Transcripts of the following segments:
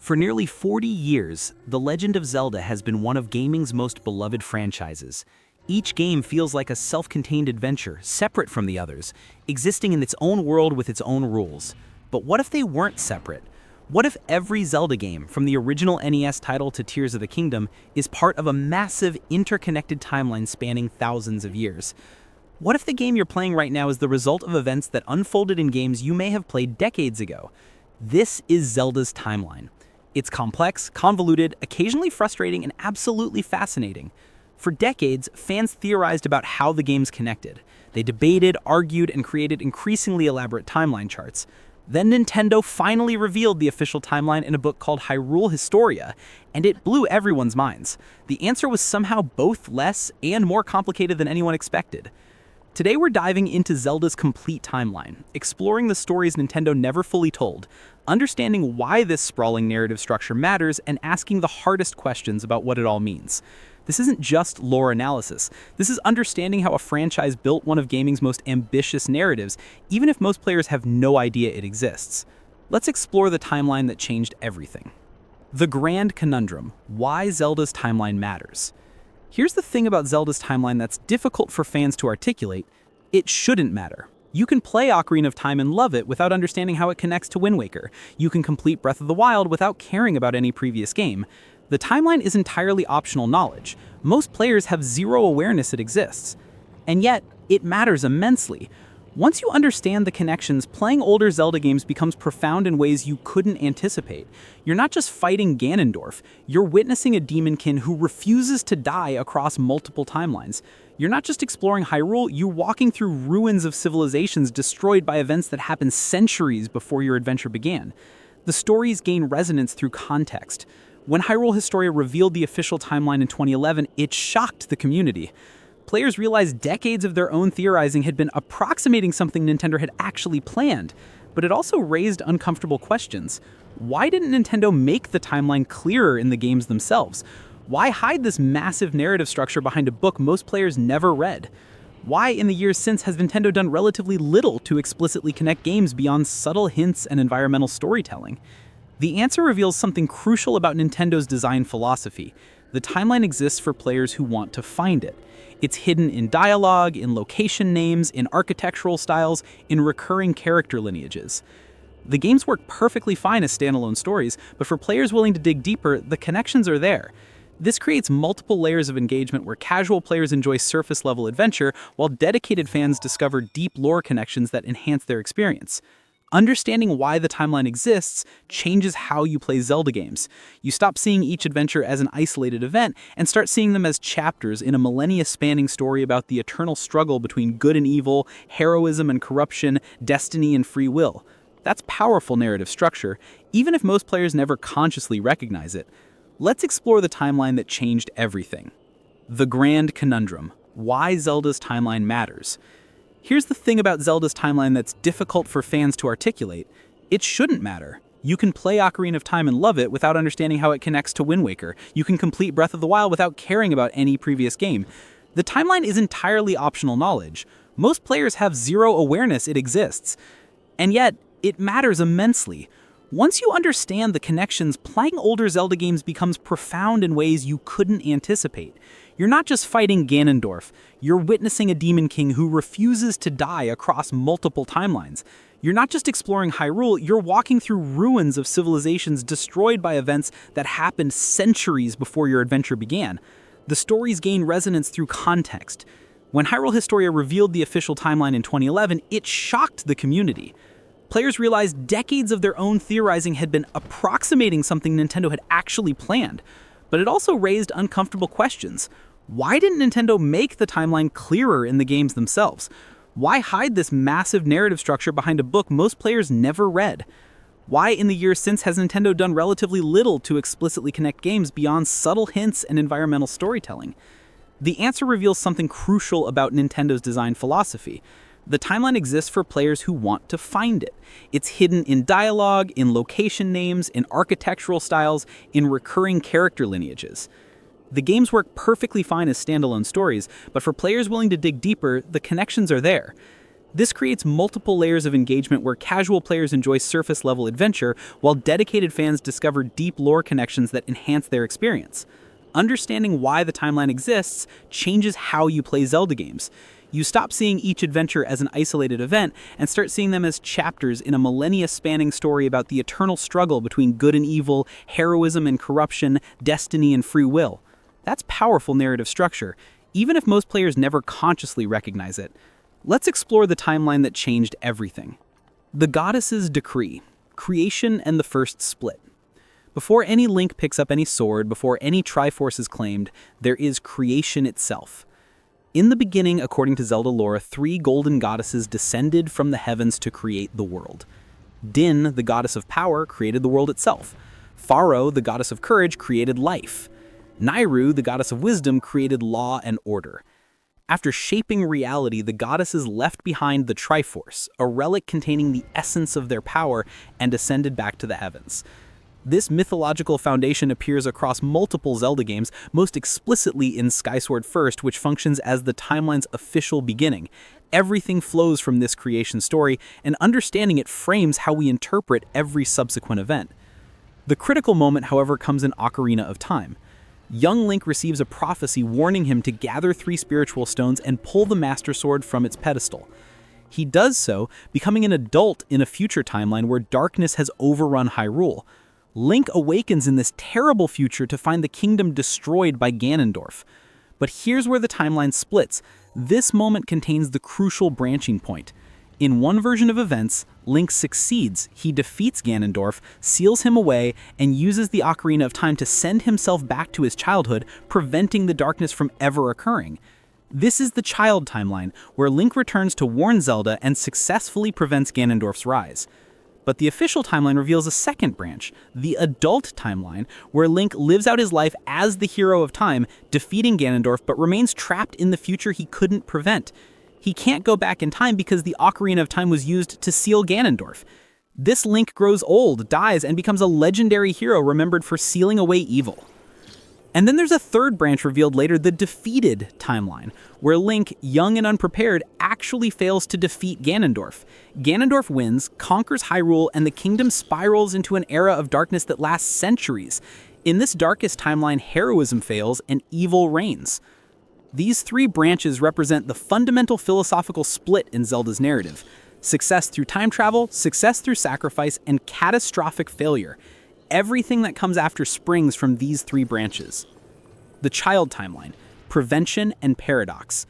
For nearly 40 years, The Legend of Zelda has been one of gaming's most beloved franchises. Each game feels like a self-contained adventure, separate from the others, existing in its own world with its own rules. But what if they weren't separate? What if every Zelda game, from the original NES title to Tears of the Kingdom, is part of a massive, interconnected timeline spanning thousands of years? What if the game you're playing right now is the result of events that unfolded in games you may have played decades ago? This is Zelda's timeline. It's complex, convoluted, occasionally frustrating, and absolutely fascinating. For decades, fans theorized about how the games connected. They debated, argued, and created increasingly elaborate timeline charts. Then Nintendo finally revealed the official timeline in a book called Hyrule Historia, and it blew everyone's minds. The answer was somehow both less and more complicated than anyone expected. Today we're diving into Zelda's complete timeline, exploring the stories Nintendo never fully told, understanding why this sprawling narrative structure matters, and asking the hardest questions about what it all means. This isn't just lore analysis. This is understanding how a franchise built one of gaming's most ambitious narratives, even if most players have no idea it exists. Let's explore the timeline that changed everything. The Grand Conundrum: why Zelda's timeline matters. Here's the thing about Zelda's timeline that's difficult for fans to articulate. It shouldn't matter. You can play Ocarina of Time and love it without understanding how it connects to Wind Waker. You can complete Breath of the Wild without caring about any previous game. The timeline is entirely optional knowledge. Most players have zero awareness it exists. And yet, it matters immensely. Once you understand the connections, playing older Zelda games becomes profound in ways you couldn't anticipate. You're not just fighting Ganondorf, you're witnessing a demonkin who refuses to die across multiple timelines. You're not just exploring Hyrule, you're walking through ruins of civilizations destroyed by events that happened centuries before your adventure began. The stories gain resonance through context. When Hyrule Historia revealed the official timeline in 2011, it shocked the community. Players realized decades of their own theorizing had been approximating something Nintendo had actually planned, but it also raised uncomfortable questions. Why didn't Nintendo make the timeline clearer in the games themselves? Why hide this massive narrative structure behind a book most players never read? Why, in the years since, has Nintendo done relatively little to explicitly connect games beyond subtle hints and environmental storytelling? The answer reveals something crucial about Nintendo's design philosophy. The timeline exists for players who want to find it. It's hidden in dialogue, in location names, in architectural styles, in recurring character lineages. The games work perfectly fine as standalone stories, but for players willing to dig deeper, the connections are there. This creates multiple layers of engagement where casual players enjoy surface-level adventure, while dedicated fans discover deep lore connections that enhance their experience. Understanding why the timeline exists changes how you play Zelda games. You stop seeing each adventure as an isolated event and start seeing them as chapters in a millennia-spanning story about the eternal struggle between good and evil, heroism and corruption, destiny and free will. That's powerful narrative structure, even if most players never consciously recognize it. Let's explore the timeline that changed everything. The Grand Conundrum: why Zelda's timeline matters. Here's the thing about Zelda's timeline that's difficult for fans to articulate. It shouldn't matter. You can play Ocarina of Time and love it without understanding how it connects to Wind Waker. You can complete Breath of the Wild without caring about any previous game. The timeline is entirely optional knowledge. Most players have zero awareness it exists. And yet, it matters immensely. Once you understand the connections, playing older Zelda games becomes profound in ways you couldn't anticipate. You're not just fighting Ganondorf, you're witnessing a Demon King who refuses to die across multiple timelines. You're not just exploring Hyrule, you're walking through ruins of civilizations destroyed by events that happened centuries before your adventure began. The stories gain resonance through context. When Hyrule Historia revealed the official timeline in 2011, it shocked the community. Players realized decades of their own theorizing had been approximating something Nintendo had actually planned. But it also raised uncomfortable questions. Why didn't Nintendo make the timeline clearer in the games themselves? Why hide this massive narrative structure behind a book most players never read? Why, in the years since, has Nintendo done relatively little to explicitly connect games beyond subtle hints and environmental storytelling? The answer reveals something crucial about Nintendo's design philosophy. The timeline exists for players who want to find it. It's hidden in dialogue, in location names, in architectural styles, in recurring character lineages. The games work perfectly fine as standalone stories, but for players willing to dig deeper, the connections are there. This creates multiple layers of engagement where casual players enjoy surface-level adventure, while dedicated fans discover deep lore connections that enhance their experience. Understanding why the timeline exists changes how you play Zelda games. You stop seeing each adventure as an isolated event and start seeing them as chapters in a millennia-spanning story about the eternal struggle between good and evil, heroism and corruption, destiny and free will. That's powerful narrative structure, even if most players never consciously recognize it. Let's explore the timeline that changed everything. The Goddess's Decree, Creation and the First Split. Before any Link picks up any sword, before any Triforce is claimed, there is creation itself. In the beginning, according to Zelda lore, 3 golden goddesses descended from the heavens to create the world. Din, the goddess of power, created the world itself. Faro, the goddess of courage, created life. Nairu, the goddess of wisdom, created law and order. After shaping reality, the goddesses left behind the Triforce, a relic containing the essence of their power, and ascended back to the heavens. This mythological foundation appears across multiple Zelda games, most explicitly in Skyward First, which functions as the timeline's official beginning. Everything flows from this creation story, and understanding it frames how we interpret every subsequent event. The critical moment, however, comes in Ocarina of Time. Young Link receives a prophecy warning him to gather 3 spiritual stones and pull the Master Sword from its pedestal. He does so, becoming an adult in a future timeline where darkness has overrun Hyrule. Link awakens in this terrible future to find the kingdom destroyed by Ganondorf. But here's where the timeline splits. This moment contains the crucial branching point. In one version of events, Link succeeds. He defeats Ganondorf, seals him away, and uses the Ocarina of Time to send himself back to his childhood, preventing the darkness from ever occurring. This is the child timeline, where Link returns to warn Zelda and successfully prevents Ganondorf's rise. But the official timeline reveals a second branch, the adult timeline, where Link lives out his life as the hero of time, defeating Ganondorf, but remains trapped in the future he couldn't prevent. He can't go back in time because the Ocarina of Time was used to seal Ganondorf. This Link grows old, dies, and becomes a legendary hero remembered for sealing away evil. And then there's a third branch revealed later, the defeated timeline, where Link, young and unprepared, actually fails to defeat Ganondorf. Ganondorf wins, conquers Hyrule, and the kingdom spirals into an era of darkness that lasts centuries. In this darkest timeline, heroism fails and evil reigns. These 3 branches represent the fundamental philosophical split in Zelda's narrative: success through time travel, success through sacrifice, and catastrophic failure. Everything that comes after springs from these 3 branches. The child timeline, prevention and paradox.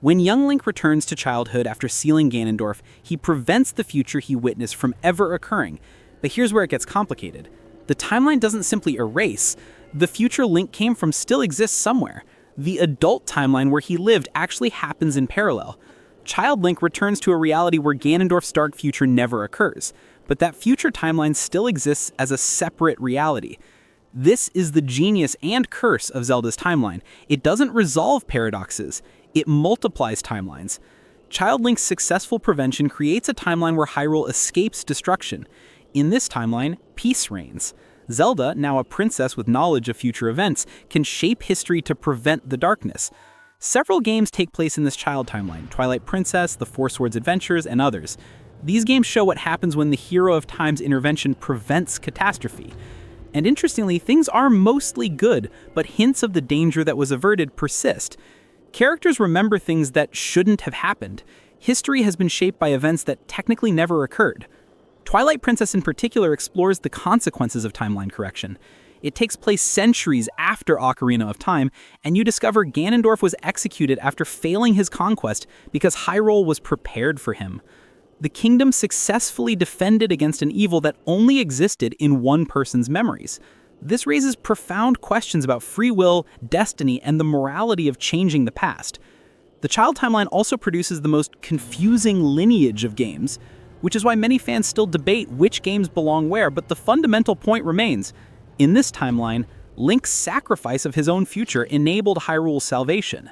When young Link returns to childhood after sealing Ganondorf, he prevents the future he witnessed from ever occurring. But here's where it gets complicated. The timeline doesn't simply erase. The future Link came from still exists somewhere. The adult timeline where he lived actually happens in parallel. Child Link returns to a reality where Ganondorf's dark future never occurs, but that future timeline still exists as a separate reality. This is the genius and curse of Zelda's timeline. It doesn't resolve paradoxes, it multiplies timelines. Child Link's successful prevention creates a timeline where Hyrule escapes destruction. In this timeline, peace reigns. Zelda, now a princess with knowledge of future events, can shape history to prevent the darkness. Several games take place in this child timeline: Twilight Princess, The Four Swords Adventures, and others. These games show what happens when the hero of time's intervention prevents catastrophe. And interestingly, things are mostly good, but hints of the danger that was averted persist. Characters remember things that shouldn't have happened. History has been shaped by events that technically never occurred. Twilight Princess in particular explores the consequences of timeline correction. It takes place centuries after Ocarina of Time, and you discover Ganondorf was executed after failing his conquest because Hyrule was prepared for him. The kingdom successfully defended against an evil that only existed in one person's memories. This raises profound questions about free will, destiny, and the morality of changing the past. The child timeline also produces the most confusing lineage of games, which is why many fans still debate which games belong where, but the fundamental point remains. In this timeline, Link's sacrifice of his own future enabled Hyrule's salvation.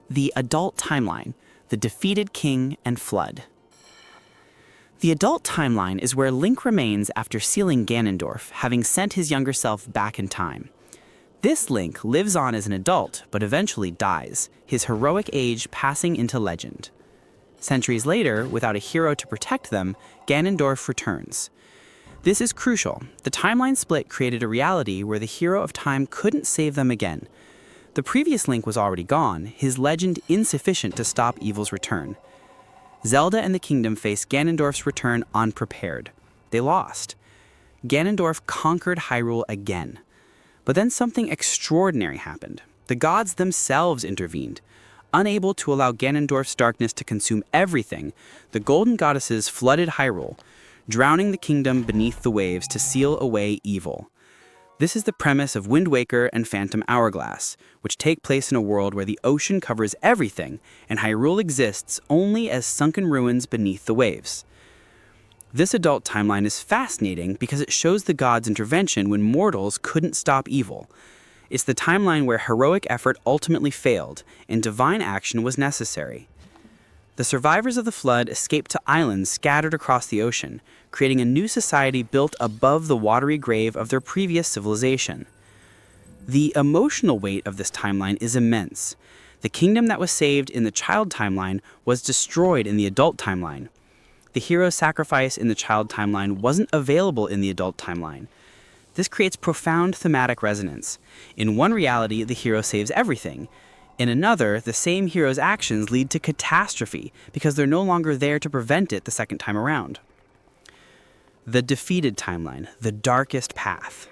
The adult timeline, the defeated king and flood. The adult timeline is where Link remains after sealing Ganondorf, having sent his younger self back in time. This Link lives on as an adult, but eventually dies, his heroic age passing into legend. Centuries later, without a hero to protect them, Ganondorf returns. This is crucial. The timeline split created a reality where the hero of time couldn't save them again. The previous Link was already gone, his legend insufficient to stop evil's return. Zelda and the kingdom faced Ganondorf's return unprepared. They lost. Ganondorf conquered Hyrule again. But then something extraordinary happened. The gods themselves intervened. Unable to allow Ganondorf's darkness to consume everything, the golden goddesses flooded Hyrule, drowning the kingdom beneath the waves to seal away evil. This is the premise of Wind Waker and Phantom Hourglass, which take place in a world where the ocean covers everything and Hyrule exists only as sunken ruins beneath the waves. This adult timeline is fascinating because it shows the gods' intervention when mortals couldn't stop evil. It's the timeline where heroic effort ultimately failed and divine action was necessary. The survivors of the flood escaped to islands scattered across the ocean, creating a new society built above the watery grave of their previous civilization. The emotional weight of this timeline is immense. The kingdom that was saved in the child timeline was destroyed in the adult timeline. The hero's sacrifice in the child timeline wasn't available in the adult timeline. This creates profound thematic resonance. In one reality, the hero saves everything. In another, the same hero's actions lead to catastrophe because they're no longer there to prevent it the second time around. The defeated timeline, the darkest path.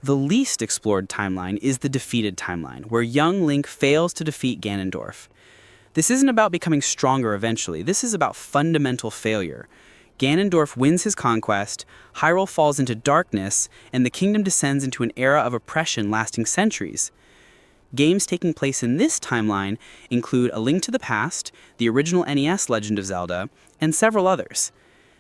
The least explored timeline is the defeated timeline, where young Link fails to defeat Ganondorf. This isn't about becoming stronger eventually, this is about fundamental failure. Ganondorf wins his conquest, Hyrule falls into darkness, and the kingdom descends into an era of oppression lasting centuries. Games taking place in this timeline include A Link to the Past, the original NES Legend of Zelda, and several others.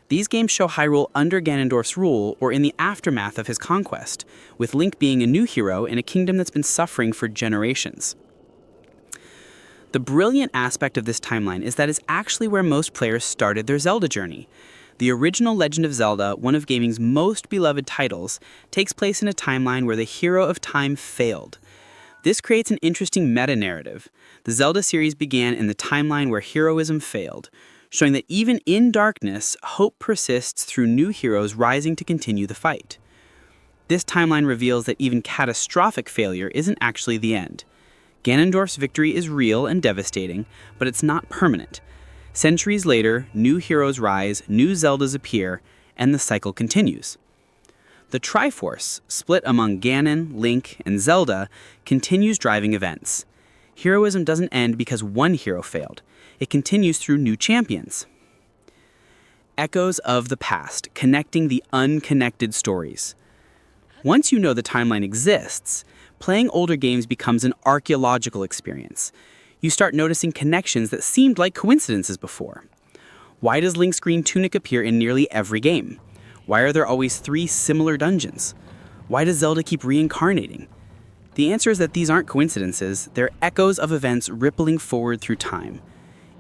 These games show Hyrule under Ganondorf's rule or in the aftermath of his conquest, with Link being a new hero in a kingdom that's been suffering for generations. The brilliant aspect of this timeline is that it's actually where most players started their Zelda journey. The original Legend of Zelda, one of gaming's most beloved titles, takes place in a timeline where the hero of time failed. This creates an interesting meta-narrative. The Zelda series began in the timeline where heroism failed, showing that even in darkness, hope persists through new heroes rising to continue the fight. This timeline reveals that even catastrophic failure isn't actually the end. Ganondorf's victory is real and devastating, but it's not permanent. Centuries later, new heroes rise, new Zeldas appear, and the cycle continues. The Triforce, split among Ganon, Link, and Zelda, continues driving events. Heroism doesn't end because one hero failed. It continues through new champions. Echoes of the past, connecting the unconnected stories. Once you know the timeline exists, playing older games becomes an archaeological experience. You start noticing connections that seemed like coincidences before. Why does Link's green tunic appear in nearly every game? Why are there always 3 similar dungeons? Why does Zelda keep reincarnating? The answer is that these aren't coincidences, they're echoes of events rippling forward through time.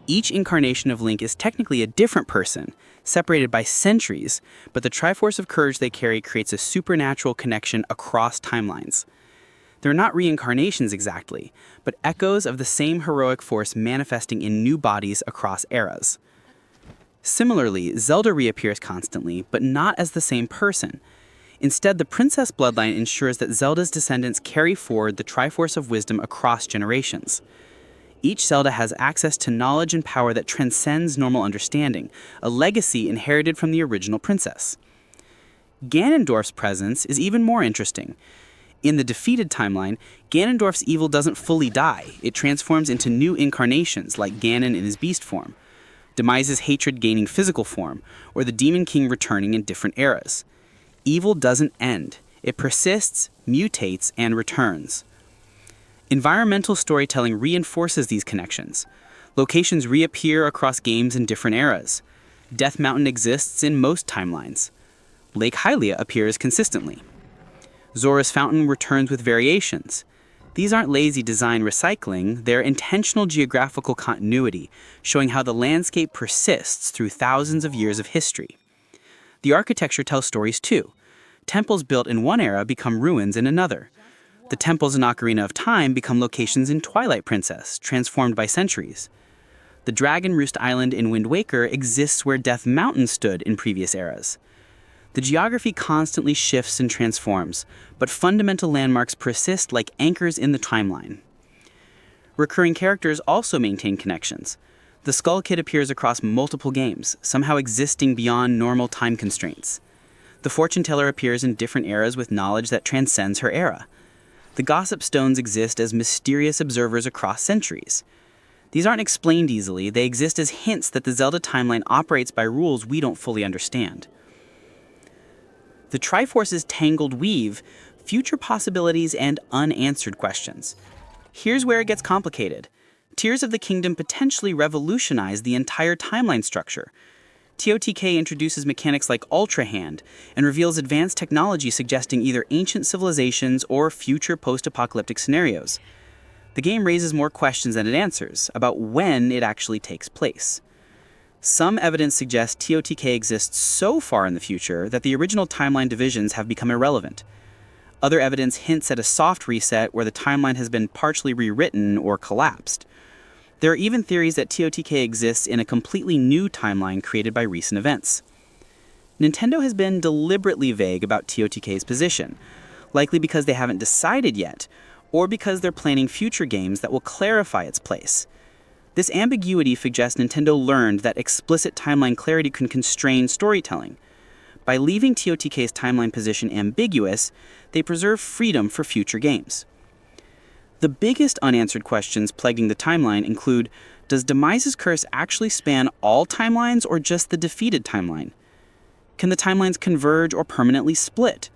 Each incarnation of Link is technically a different person, separated by centuries, but the Triforce of Courage they carry creates a supernatural connection across timelines. They're not reincarnations exactly, but echoes of the same heroic force manifesting in new bodies across eras. Similarly, Zelda reappears constantly, but not as the same person. Instead, the princess bloodline ensures that Zelda's descendants carry forward the Triforce of Wisdom across generations. Each Zelda has access to knowledge and power that transcends normal understanding, a legacy inherited from the original princess. Ganondorf's presence is even more interesting. In the defeated timeline, Ganondorf's evil doesn't fully die. It transforms into new incarnations, like Ganon in his beast form, Demise's hatred gaining physical form, or the Demon King returning in different eras. Evil doesn't end. It persists, mutates, and returns. Environmental storytelling reinforces these connections. Locations reappear across games in different eras. Death Mountain exists in most timelines. Lake Hylia appears consistently. Zora's Fountain returns with variations. These aren't lazy design recycling, they're intentional geographical continuity, showing how the landscape persists through thousands of years of history. The architecture tells stories too. Temples built in one era become ruins in another. The temples in Ocarina of Time become locations in Twilight Princess, transformed by centuries. The Dragon Roost Island in Wind Waker exists where Death Mountain stood in previous eras. The geography constantly shifts and transforms, but fundamental landmarks persist like anchors in the timeline. Recurring characters also maintain connections. The Skull Kid appears across multiple games, somehow existing beyond normal time constraints. The Fortune Teller appears in different eras with knowledge that transcends her era. The Gossip Stones exist as mysterious observers across centuries. These aren't explained easily, they exist as hints that the Zelda timeline operates by rules we don't fully understand. The Triforce's tangled weave, future possibilities, and unanswered questions. Here's where it gets complicated. Tears of the Kingdom potentially revolutionize the entire timeline structure. TOTK introduces mechanics like Ultra Hand and reveals advanced technology suggesting either ancient civilizations or future post-apocalyptic scenarios. The game raises more questions than it answers about when it actually takes place. Some evidence suggests TOTK exists so far in the future that the original timeline divisions have become irrelevant. Other evidence hints at a soft reset where the timeline has been partially rewritten or collapsed. There are even theories that TOTK exists in a completely new timeline created by recent events. Nintendo has been deliberately vague about TOTK's position, likely because they haven't decided yet, or because they're planning future games that will clarify its place. This ambiguity suggests Nintendo learned that explicit timeline clarity can constrain storytelling. By leaving TOTK's timeline position ambiguous, they preserve freedom for future games. The biggest unanswered questions plaguing the timeline include, does Demise's curse actually span all timelines or just the defeated timeline? Can the timelines converge or permanently split?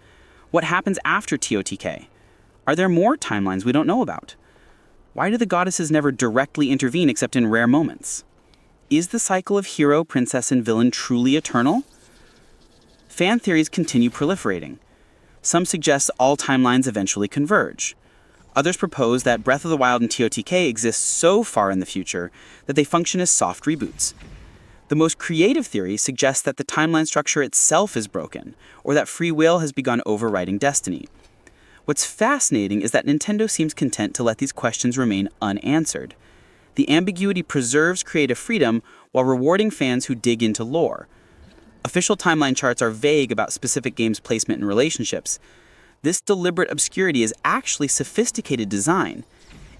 What happens after TOTK? Are there more timelines we don't know about? Why do the goddesses never directly intervene except in rare moments? Is the cycle of hero, princess, and villain truly eternal? Fan theories continue proliferating. Some suggest all timelines eventually converge. Others propose that Breath of the Wild and TOTK exist so far in the future that they function as soft reboots. The most creative theory suggests that the timeline structure itself is broken, or that free will has begun overriding destiny. What's fascinating is that Nintendo seems content to let these questions remain unanswered. The ambiguity preserves creative freedom while rewarding fans who dig into lore. Official timeline charts are vague about specific games' placement and relationships. This deliberate obscurity is actually sophisticated design.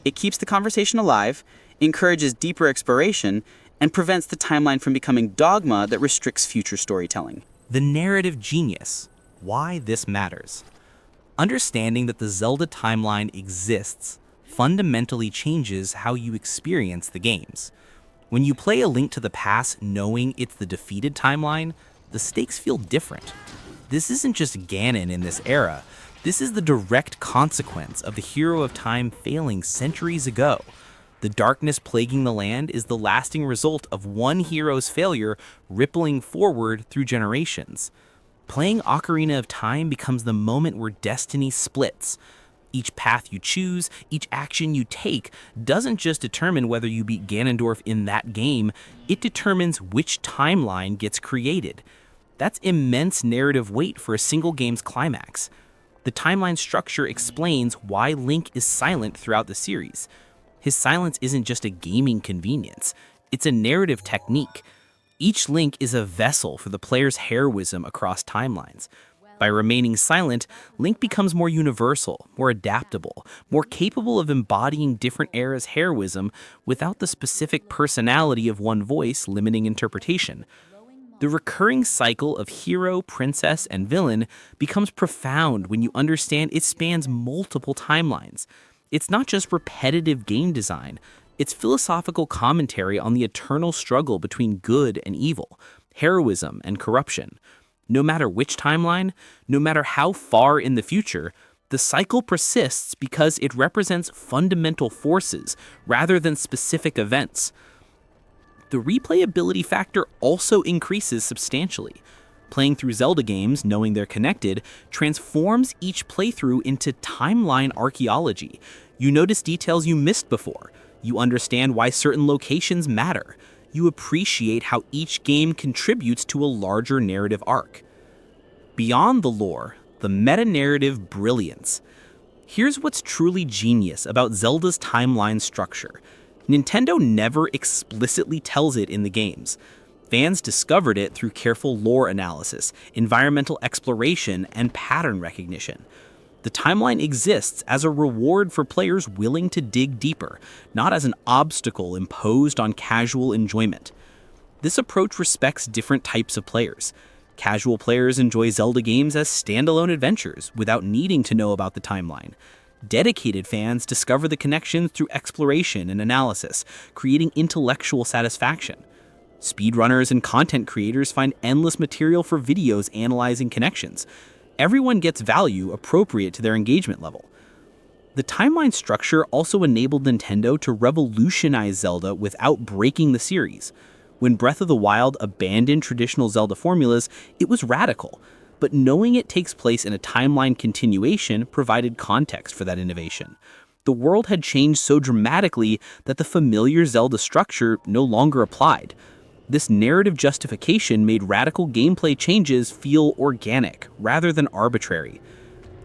It keeps the conversation alive, encourages deeper exploration, and prevents the timeline from becoming dogma that restricts future storytelling. The narrative genius. Why this matters. Understanding that the Zelda timeline exists fundamentally changes how you experience the games. When you play A Link to the Past knowing it's the defeated timeline, the stakes feel different. This isn't just Ganon in this era. This is the direct consequence of the hero of time failing centuries ago. The darkness plaguing the land is the lasting result of one hero's failure rippling forward through generations. Playing Ocarina of Time becomes the moment where destiny splits. Each path you choose, each action you take, doesn't just determine whether you beat Ganondorf in that game, it determines which timeline gets created. That's immense narrative weight for a single game's climax. The timeline structure explains why Link is silent throughout the series. His silence isn't just a gaming convenience, it's a narrative technique. Each Link is a vessel for the player's heroism across timelines. By remaining silent, Link becomes more universal, more adaptable, more capable of embodying different eras' heroism without the specific personality of one voice limiting interpretation. The recurring cycle of hero, princess, and villain becomes profound when you understand it spans multiple timelines. It's not just repetitive game design, it's philosophical commentary on the eternal struggle between good and evil, heroism and corruption. No matter which timeline, no matter how far in the future, the cycle persists because it represents fundamental forces rather than specific events. The replayability factor also increases substantially. Playing through Zelda games, knowing they're connected, transforms each playthrough into timeline archaeology. You notice details you missed before. You understand why certain locations matter. You appreciate how each game contributes to a larger narrative arc. Beyond the lore, the meta-narrative brilliance. Here's what's truly genius about Zelda's timeline structure. Nintendo never explicitly tells it in the games. Fans discovered it through careful lore analysis, environmental exploration, and pattern recognition. The timeline exists as a reward for players willing to dig deeper, not as an obstacle imposed on casual enjoyment. This approach respects different types of players. Casual players enjoy Zelda games as standalone adventures without needing to know about the timeline. Dedicated fans discover the connections through exploration and analysis, creating intellectual satisfaction. Speedrunners and content creators find endless material for videos analyzing connections. Everyone gets value appropriate to their engagement level. The timeline structure also enabled Nintendo to revolutionize Zelda without breaking the series. When Breath of the Wild abandoned traditional Zelda formulas, it was radical, but knowing it takes place in a timeline continuation provided context for that innovation. The world had changed so dramatically that the familiar Zelda structure no longer applied. This narrative justification made radical gameplay changes feel organic rather than arbitrary.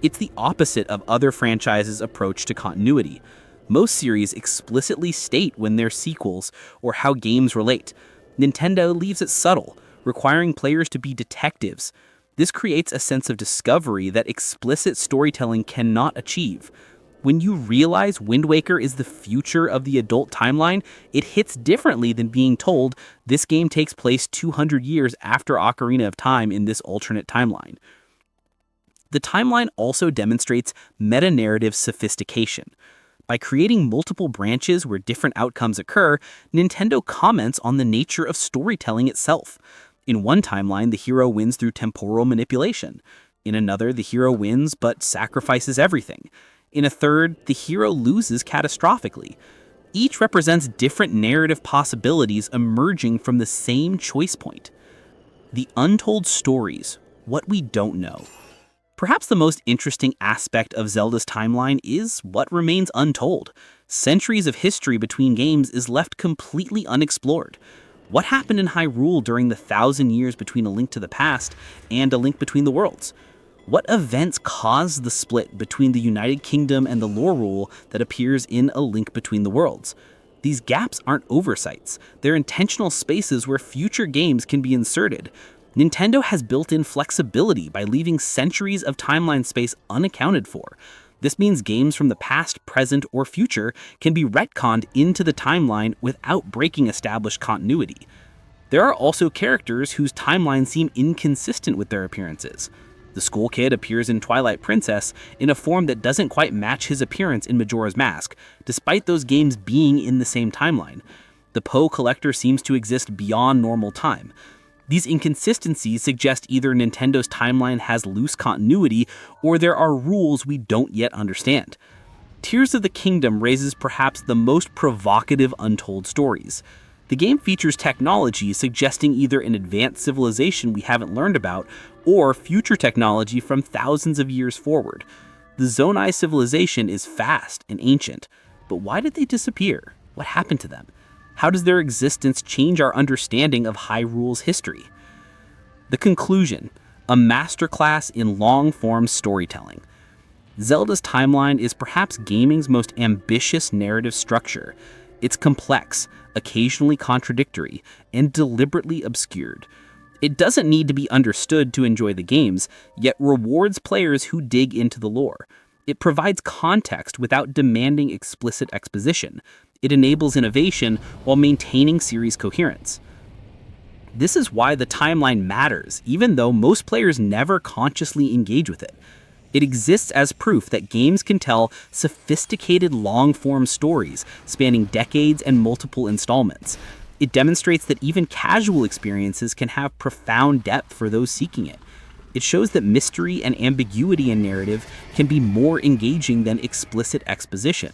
It's the opposite of other franchises' approach to continuity. Most series explicitly state when they're sequels or how games relate. Nintendo leaves it subtle, requiring players to be detectives. This creates a sense of discovery that explicit storytelling cannot achieve. When you realize Wind Waker is the future of the adult timeline, it hits differently than being told this game takes place 200 years after Ocarina of Time in this alternate timeline. The timeline also demonstrates meta-narrative sophistication. By creating multiple branches where different outcomes occur, Nintendo comments on the nature of storytelling itself. In one timeline, the hero wins through temporal manipulation. In another, the hero wins but sacrifices everything. In a third, the hero loses catastrophically. Each represents different narrative possibilities emerging from the same choice point. The untold stories, what we don't know. Perhaps the most interesting aspect of Zelda's timeline is what remains untold. Centuries of history between games is left completely unexplored. What happened in Hyrule during the 1,000 years between A Link to the Past and A Link Between the Worlds? What events caused the split between the United Kingdom and the Lorule that appears in A Link Between the Worlds? These gaps aren't oversights. They're intentional spaces where future games can be inserted. Nintendo has built-in flexibility by leaving centuries of timeline space unaccounted for. This means games from the past, present, or future can be retconned into the timeline without breaking established continuity. There are also characters whose timelines seem inconsistent with their appearances. The school kid appears in Twilight Princess in a form that doesn't quite match his appearance in Majora's Mask, despite those games being in the same timeline. The Poe Collector seems to exist beyond normal time. These inconsistencies suggest either Nintendo's timeline has loose continuity or there are rules we don't yet understand. Tears of the Kingdom raises perhaps the most provocative untold stories. The game features technology suggesting either an advanced civilization we haven't learned about or future technology from thousands of years forward. The Zonai civilization is fast and ancient, but why did they disappear? What happened to them? How does their existence change our understanding of Hyrule's history? The conclusion, a masterclass in long-form storytelling. Zelda's timeline is perhaps gaming's most ambitious narrative structure. It's complex, occasionally contradictory, and deliberately obscured. It doesn't need to be understood to enjoy the games, yet rewards players who dig into the lore. It provides context without demanding explicit exposition. It enables innovation while maintaining series coherence. This is why the timeline matters, even though most players never consciously engage with it. It exists as proof that games can tell sophisticated long-form stories spanning decades and multiple installments. It demonstrates that even casual experiences can have profound depth for those seeking it. It shows that mystery and ambiguity in narrative can be more engaging than explicit exposition.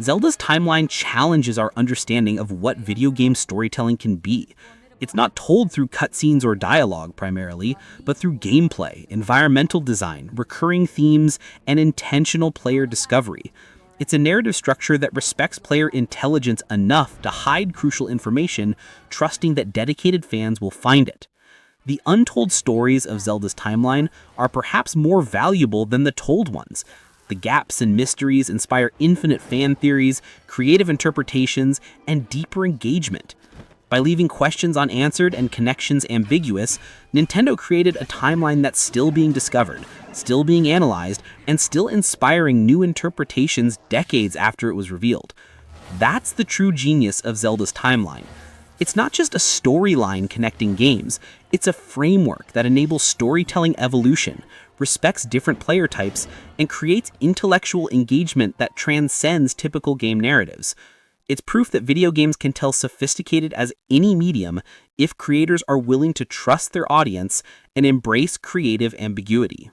Zelda's timeline challenges our understanding of what video game storytelling can be. It's not told through cutscenes or dialogue primarily, but through gameplay, environmental design, recurring themes, and intentional player discovery. It's a narrative structure that respects player intelligence enough to hide crucial information, trusting that dedicated fans will find it. The untold stories of Zelda's timeline are perhaps more valuable than the told ones. The gaps and mysteries inspire infinite fan theories, creative interpretations, and deeper engagement. By leaving questions unanswered and connections ambiguous, Nintendo created a timeline that's still being discovered, still being analyzed, and still inspiring new interpretations decades after it was revealed. That's the true genius of Zelda's timeline. It's not just a storyline connecting games, it's a framework that enables storytelling evolution, respects different player types, and creates intellectual engagement that transcends typical game narratives. It's proof that video games can tell sophisticated as any medium if creators are willing to trust their audience and embrace creative ambiguity.